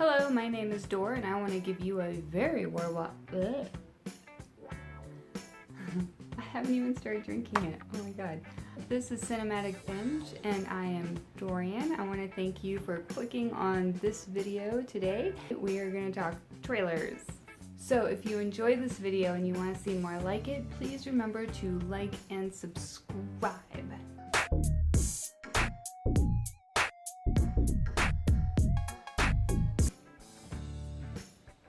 Hello, my name is Dor, and I want to give you a very I haven't even started drinking it. Oh my god. This is Cinematic Binge, and I am Dorian. I want to thank you for clicking on this video today. We are going to talk trailers. So if you enjoyed this video and you want to see more like it, please remember to like and subscribe.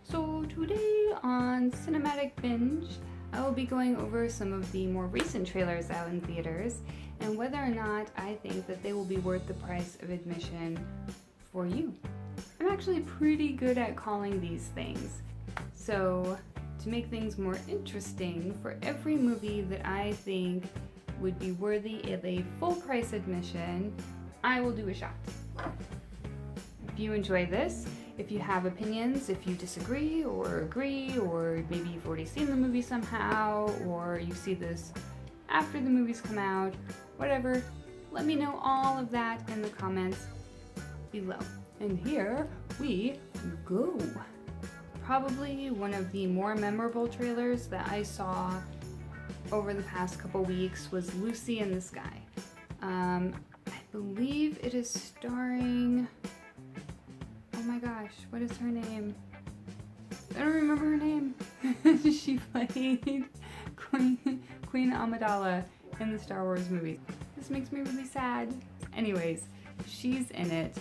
So today on Cinematic Binge, I will be going over some of the more recent trailers out in theaters and whether or not I think that they will be worth the price of admission for you. I'm actually pretty good at calling these things. So to make things more interesting, for every movie that I think would be worthy of a full price admission, I will do a shot. If you enjoy this, if you have opinions, if you disagree or agree, or maybe you've already seen the movie somehow, or you see this after the movies come out, whatever, let me know all of that in the comments below. And here we go. Probably one of the more memorable trailers that I saw over the past couple weeks was Lucy in the Sky. I believe it is starring... oh my gosh, what is her name? I don't remember her name. She played Queen Amidala in the Star Wars movies. This makes me really sad. Anyways, she's in it,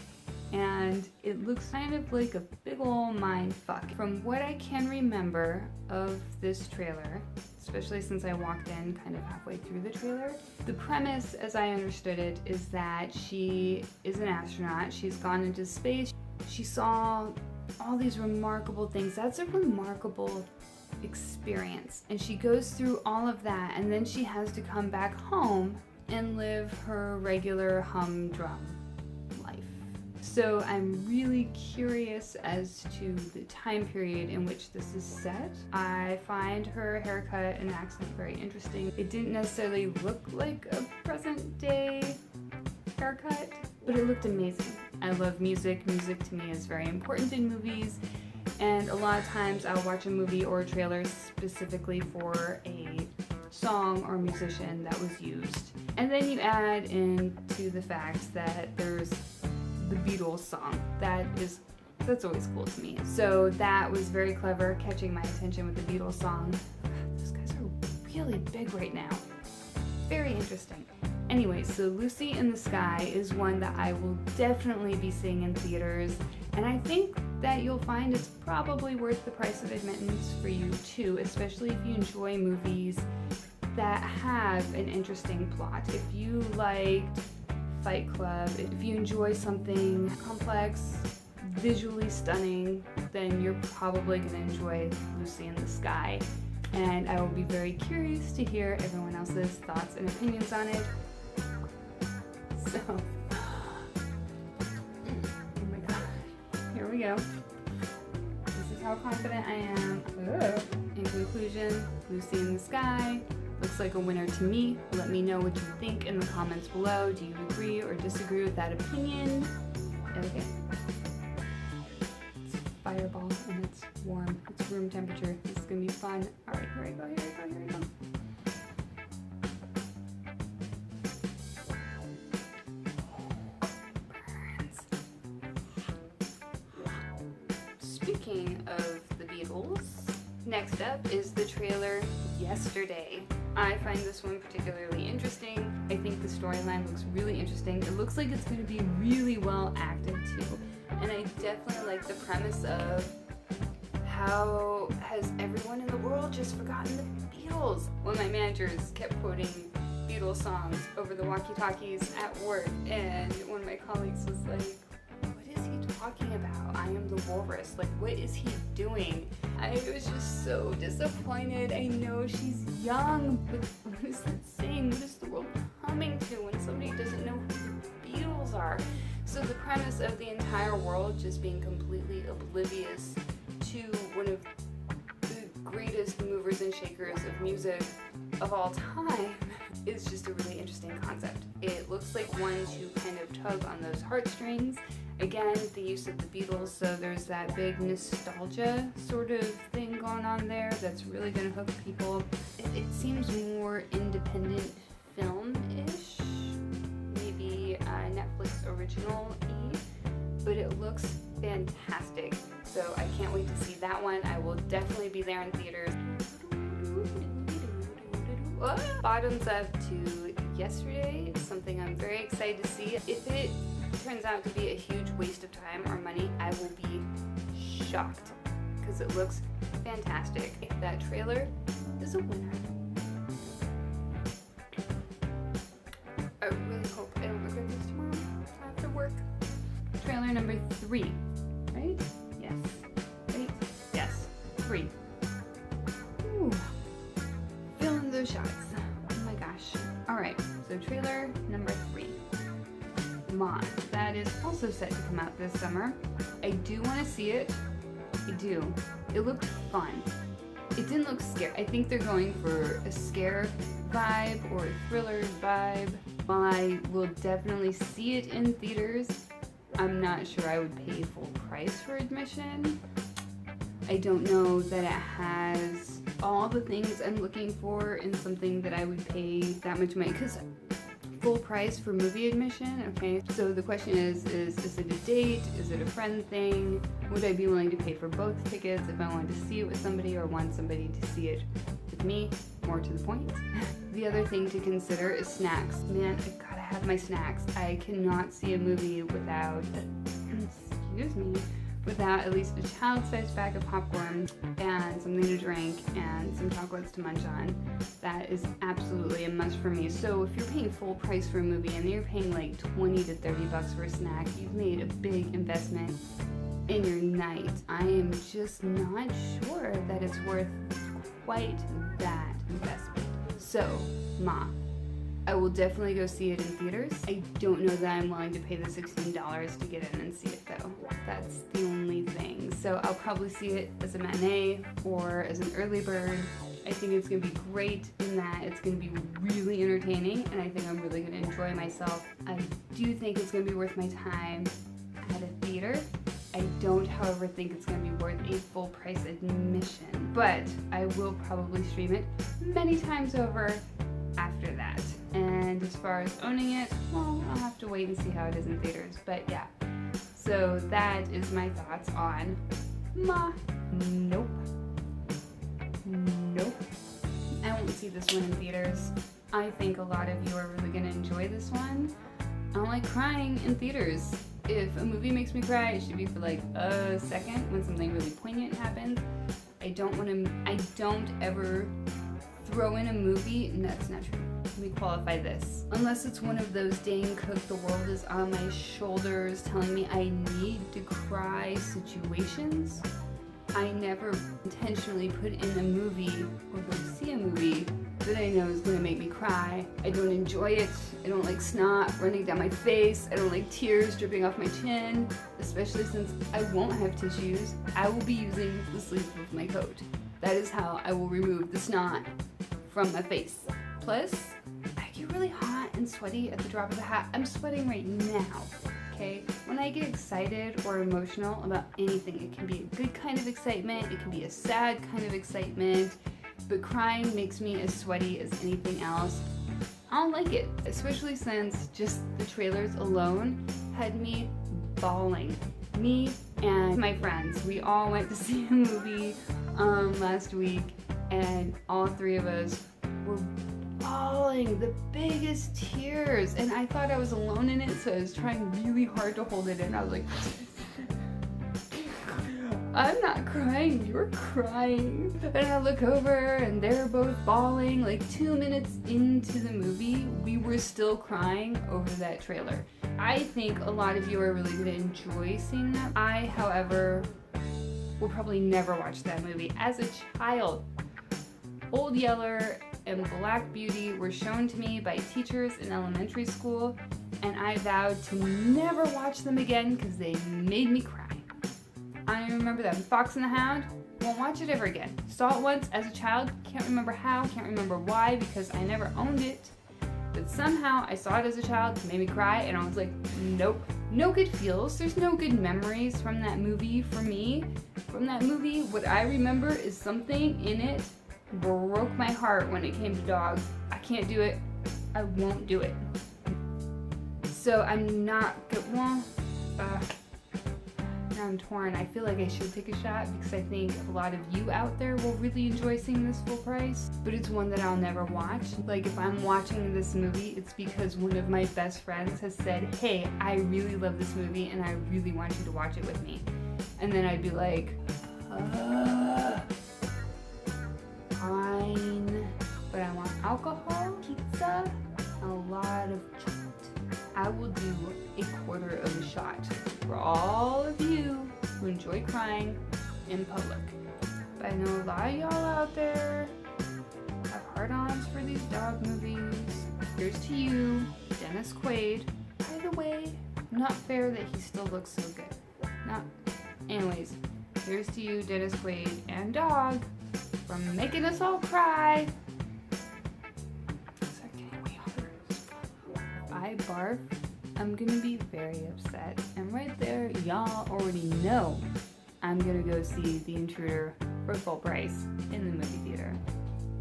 and it looks kind of like a big ol' mind fuck. From what I can remember of this trailer, especially since I walked in kind of halfway through the trailer, the premise, as I understood it, is that she is an astronaut. She's gone into space. She saw all these remarkable things. That's a remarkable experience. And she goes through all of that, and then she has to come back home and live her regular humdrum life. So I'm really curious as to the time period in which this is set. I find her haircut and accent very interesting. It didn't necessarily look like a present day haircut, but it looked amazing. I love music. Music to me is very important in movies, and a lot of times I'll watch a movie or a trailer specifically for a song or musician that was used. And then you add into the fact that there's the Beatles song. That's always cool to me. So that was very clever, catching my attention with the Beatles song. God, those guys are really big right now. Very interesting. Anyway, so Lucy in the Sky is one that I will definitely be seeing in theaters, and I think that you'll find it's probably worth the price of admittance for you too, especially if you enjoy movies that have an interesting plot. If you liked Fight Club, if you enjoy something complex, visually stunning, then you're probably going to enjoy Lucy in the Sky. And I will be very curious to hear everyone else's thoughts and opinions on it. So, oh my god, here we go. This is how confident I am. In conclusion, Lucy in the Sky looks like a winner to me. Let me know what you think in the comments below. Do you agree or disagree with that opinion? Okay. It's Fireball and it's warm. It's room temperature. This is gonna be fun. Alright, here we go, here we go, here we go. Speaking of the Beatles, next up is the trailer Yesterday. I find this one particularly interesting. I think the storyline looks really interesting. It looks like it's going to be really well acted too. And I definitely like the premise of how has everyone in the world just forgotten the Beatles? One of my managers kept quoting Beatles songs over the walkie-talkies at work, and one of my colleagues was like, what is he talking about? I am the walrus. Like, what is he doing? I was just so disappointed. I know she's young, but what is that saying? What is the world coming to when somebody doesn't know who the Beatles are? So the premise of the entire world just being completely oblivious to one of the greatest movers and shakers of music of all time is just a really interesting concept. It looks like one to kind of tug on those heartstrings. I Again, the use of the Beatles, so there's that big nostalgia sort of thing going on there that's really going to hook people. It seems more independent film-ish, maybe Netflix original-y, but it looks fantastic. So I can't wait to see that one. I will definitely be there in theaters. Bottoms up to yesterday, something I'm very excited to see. If it turns out to be a huge waste of time or money, I will be shocked because it looks fantastic. That trailer is a winner. I really hope I don't regret this tomorrow after work. Trailer number 3, right? Yes. Right? Yes. 3. Ooh. Feeling those shots. Oh my gosh. Alright, so trailer number 3. Ma. That is also set to come out this summer. I do want to see it. I do. It looked fun. It didn't look scary. I think they're going for a scare vibe or a thriller vibe. I will definitely see it in theaters. I'm not sure I would pay full price for admission. I don't know that it has all the things I'm looking for in something that I would pay that much money. Because full price for movie admission, okay? So the question is it a date? Is it a friend thing? Would I be willing to pay for both tickets if I wanted to see it with somebody or want somebody to see it with me? More to the point. The other thing to consider is snacks. Man, I gotta have my snacks. I cannot see a movie without, excuse me, without at least a child-sized bag of popcorn and something to drink and some chocolates to munch on. That is absolutely a must for me. So if you're paying full price for a movie and you're paying like $20 to $30 for a snack, you've made a big investment in your night. I am just not sure that it's worth quite that investment. So, Ma, I will definitely go see it in theaters. I don't know that I'm willing to pay the $16 to get in and see it though. That's the only thing. So I'll probably see it as a matinee or as an early bird. I think it's gonna be great in that it's gonna be really entertaining and I think I'm really gonna enjoy myself. I do think it's gonna be worth my time at a theater. I don't, however, think it's going to be worth a full price admission, but I will probably stream it many times over after that. And as far as owning it, well, I'll have to wait and see how it is in theaters, but yeah. So that is my thoughts on Ma. Nope. Nope. I won't see this one in theaters. I think a lot of you are really going to enjoy this one. I don't like crying in theaters. If a movie makes me cry, it should be for like a second when something really poignant happens. I don't ever throw in a movie, and that's not true. Let me qualify this. Unless it's one of those Dane Cook, the world is on my shoulders telling me I need to cry situations. I never intentionally put in a movie or go see a movie that I know is going to make me cry. I don't enjoy it. I don't like snot running down my face. I don't like tears dripping off my chin, especially since I won't have tissues. I will be using the sleeve of my coat. That is how I will remove the snot from my face. Plus, I get really hot and sweaty at the drop of a hat. I'm sweating right now. Okay? When I get excited or emotional about anything, it can be a good kind of excitement, it can be a sad kind of excitement, but crying makes me as sweaty as anything else. I don't like it, especially since just the trailers alone had me bawling. Me and my friends, we all went to see a movie last week, and all 3 of us were bawling the biggest tears, and I thought I was alone in it, so I was trying really hard to hold it in. I was like, I'm not crying, you're crying. And I look over and they're both bawling. Like 2 minutes into the movie, we were still crying over that trailer. I think a lot of you are really going to enjoy seeing that. I, however, will probably never watch that movie. As a child, Old Yeller and Black Beauty were shown to me by teachers in elementary school, and I vowed to never watch them again because they made me cry. I remember them. Fox and the Hound, won't watch it ever again. Saw it once as a child, can't remember how, can't remember why, because I never owned it. But somehow I saw it as a child, it made me cry, and I was like, nope, no good feels. There's no good memories from that movie for me. From that movie, what I remember is something in it broke my heart when it came to dogs. I can't do it. I won't do it. So I'm not good. Well, now I'm torn. I feel like I should take a shot because I think a lot of you out there will really enjoy seeing this full price, but it's one that I'll never watch. Like if I'm watching this movie, it's because one of my best friends has said, hey, I really love this movie and I really want you to watch it with me. And then I'd be like, fine, but I want alcohol, pizza, and a lot of chocolate. I will do a quarter of a shot for all of you who enjoy crying in public. But I know a lot of y'all out there have hard-ons for these dog movies. Here's to you, Dennis Quaid. By the way, not fair that he still looks so good. Anyways, here's to you, Dennis Quaid and Dog, for making us all cry. I barf, I'm gonna be very upset. And right there, y'all already know I'm gonna go see The Intruder for full price in the movie theater.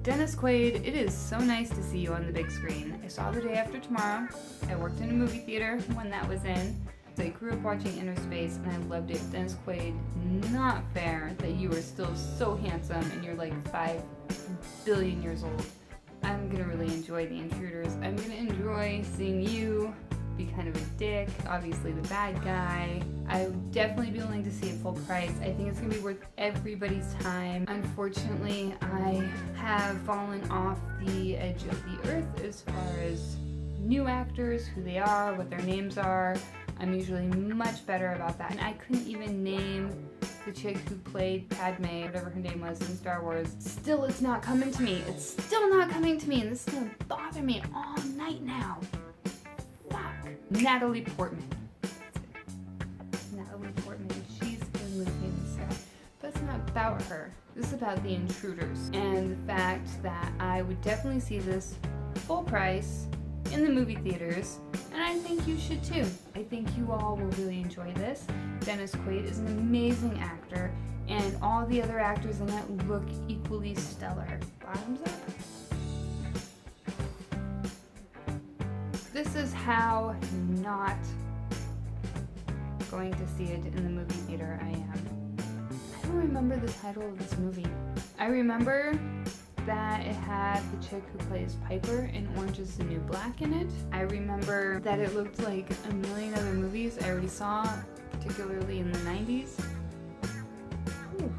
Dennis Quaid, it is so nice to see you on the big screen. I saw The Day After Tomorrow. I worked in a movie theater when that was in. So I grew up watching Inner Space and I loved it. Dennis Quaid, not fair that you are still so handsome and you're like 5 billion years old. I'm gonna really enjoy The Intruders. I'm gonna enjoy seeing you be kind of a dick, obviously the bad guy. I would definitely be willing to see it full price. I think it's gonna be worth everybody's time. Unfortunately, I have fallen off the edge of the earth as far as new actors, who they are, what their names are. I'm usually much better about that. And I couldn't even name the chick who played Padme, whatever her name was in Star Wars. Still, it's not coming to me. It's still not coming to me, and this is gonna bother me all night now. Fuck. Natalie Portman. Natalie Portman. She's in the same set. But it's not about her. This is about The Intruders. And the fact that I would definitely see this full price in the movie theaters, and I think you should too. I think you all will really enjoy this. Dennis Quaid is an amazing actor, and all the other actors in it look equally stellar. Bottoms up. This is how not going to see it in the movie theater I am. I don't remember the title of this movie. I remember that it had the chick who plays Piper in Orange is the New Black in it. I remember that it looked like a million other movies I already saw, particularly in the 90s. Whew.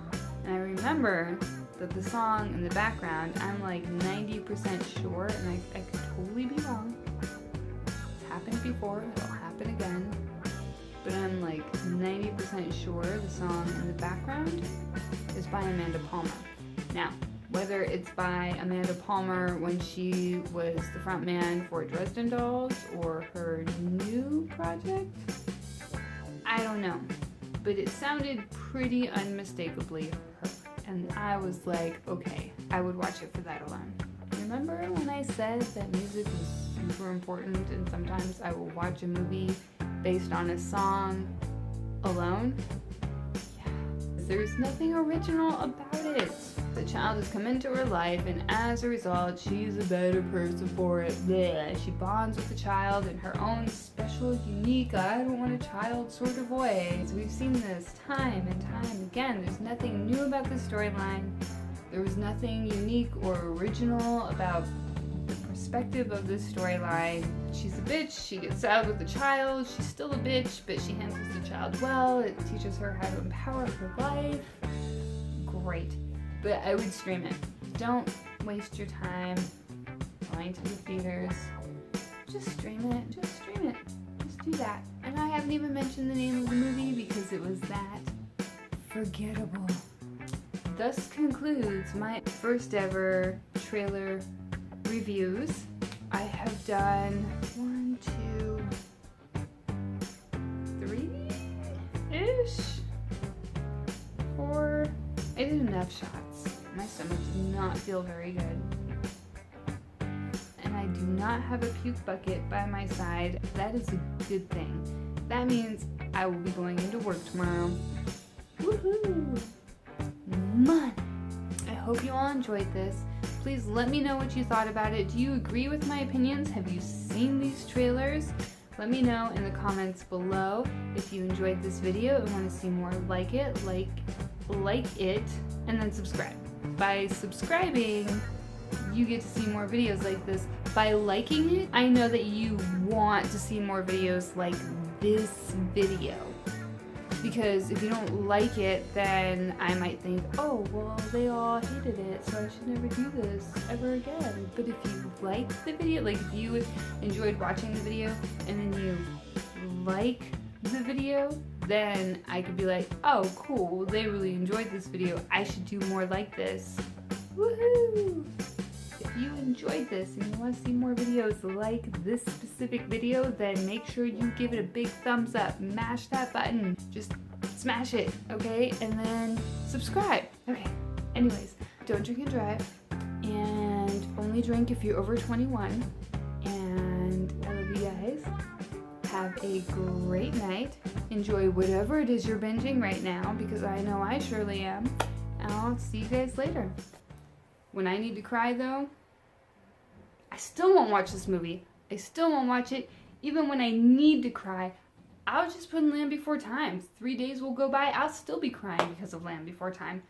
And I remember that the song in the background, I'm like 90% sure, and I could totally be wrong. It's happened before, it'll happen again. But I'm like 90% sure the song in the background is by Amanda Palmer. Now, whether it's by Amanda Palmer when she was the front man for Dresden Dolls or her new project, I don't know. But it sounded pretty unmistakably her. And I was like, okay, I would watch it for that alone. Remember when I said that music was super important and sometimes I will watch a movie based on a song alone? Yeah. There's nothing original about it. The child has come into her life, and as a result, she's a better person for it. Blech. She bonds with the child in her own special, unique, I don't want a child sort of way. So we've seen this time and time again. There's nothing new about the storyline. There was nothing unique or original about the perspective of this storyline. She's a bitch, she gets out with the child, she's still a bitch, but she handles the child well. It teaches her how to empower her life. Great. But I would stream it. Don't waste your time going to the theaters. Just stream it. Just stream it. Just do that. And I haven't even mentioned the name of the movie because it was that forgettable. Thus concludes my first ever trailer reviews. I have done 1, 2, 3-ish? 4. I did enough shots. My stomach did not feel very good. And I do not have a puke bucket by my side. That is a good thing. That means I will be going into work tomorrow. Woohoo! Money! I hope you all enjoyed this. Please let me know what you thought about it. Do you agree with my opinions? Have you seen these trailers? Let me know in the comments below if you enjoyed this video and want to see more like it, and then subscribe. By subscribing, you get to see more videos like this. By liking it, I know that you want to see more videos like this video. Because if you don't like it, then I might think, oh, well, they all hated it, so I should never do this ever again. But if you liked the video, like if you enjoyed watching the video and then you like the video, then I could be like, oh, cool, they really enjoyed this video. I should do more like this. Woohoo! If you enjoyed this and you want to see more videos like this specific video, then make sure you give it a big thumbs up. Mash that button. Just smash it, okay? And then subscribe. Okay. Anyways, don't drink and drive. And only drink if you're over 21. And I love you guys. Have a great night. Enjoy whatever it is you're binging right now, because I know I surely am. And I'll see you guys later. When I need to cry, though, I still won't watch this movie. I still won't watch it. Even when I need to cry, I'll just put in Land Before Time. 3 days will go by, I'll still be crying because of Land Before Time.